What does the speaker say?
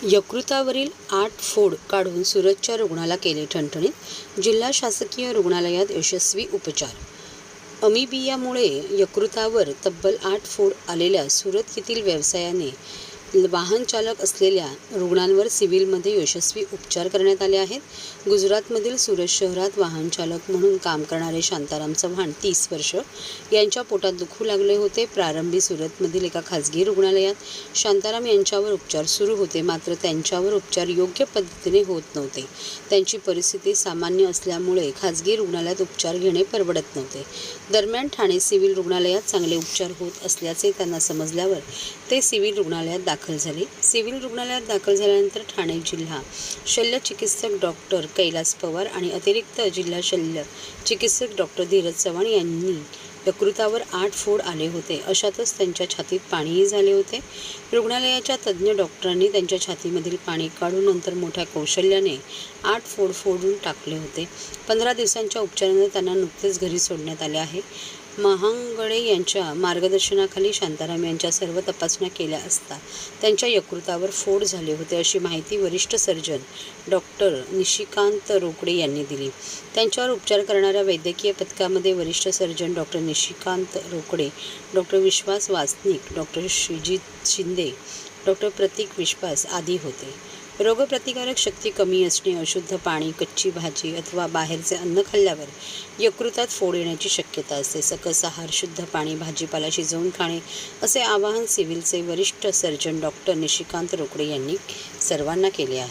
यकृतावरील 8 फोड काढून सुरतच्या रुग्णाला केले ठणठणीत. जिल्हा शासकीय रुग्णालयात यशस्वी उपचार. अमिबियामुळे यकृतावर तब्बल 8 फोड आलेल्या सुरत येथील व्यवसायाने वाहन चालक असलेल्या रुग्णांवर सिव्हिलमध्ये यशस्वी उपचार करण्यात आले आहेत. गुजरातमधील सुरत शहरात वाहन चालक म्हणून काम करणारे शांताराम चव्हाण 30 वर्ष यांच्या पोटात दुखू लागले होते. प्रारंभी सुरतमधील एका खाजगी रुग्णालयात शांताराम यांच्यावर उपचार सुरू होते, मात्र त्यांच्यावर उपचार योग्य पद्धतीने होत नव्हते. त्यांची परिस्थिती सामान्य असल्यामुळे खाजगी रुग्णालयात उपचार घेणे परवडत नव्हते. दरम्यान ठाणे सिव्हिल रुग्णालयात चांगले उपचार होत असल्याचे त्यांना समजल्यावर ते सिव्हिल रुग्णालयात दाखल झाले. सिव्हिल रुग्णालयात दाखल झाल्यानंतर ठाणे जिल्हा शल्य चिकित्सक डॉक्टर कैलास पवार आणि अतिरिक्त जिल्हा शल्य चिकित्सक डॉक्टर धीरज चव्हाण यांनी यकृतावर 8 फोड आले होते. अशातच त्यांच्या छातीत पाणीही झाले होते. रुग्णालयाच्या तज्ज्ञ डॉक्टरांनी त्यांच्या छातीमधील पाणी काढून नंतर मोठ्या कौशल्याने 8 फोड फोडून टाकले होते. 15 दिवसांच्या उपचारानंतर त्यांना नुकतेच घरी सोडण्यात आले आहे. महांगडे यांच्या मार्गदर्शनाखाली शांताराम यांच्या सर्व तपासण्या केल्या असता त्यांच्या यकृतावर फोड झाले होते, अशी माहिती वरिष्ठ सर्जन डॉक्टर निशिकांत रोकडे यांनी दिली. त्यांच्यावर उपचार करणाऱ्या वैद्यकीय पथकामध्ये वरिष्ठ surgeon doctor Nishikant Rokade, doctor Vishwas Vasnik, doctor Shreejit Shinde, doctor Prateek Vishwas आदी होते. रोगप्रतिकारक शक्ती कमी असणे, अशुद्ध पाणी, कच्ची भाजी अथवा बाहेरचे अन्न खाल्ल्यावर यकृतात फोड येण्याची शक्यता असते. सकस आहार, शुद्ध पाणी, भाजीपाला शिजवून खाणे असे आवाहन सिव्हिलचे वरिष्ठ सर्जन डॉक्टर निशिकांत रोकडे यांनी सर्वांना केले आहे.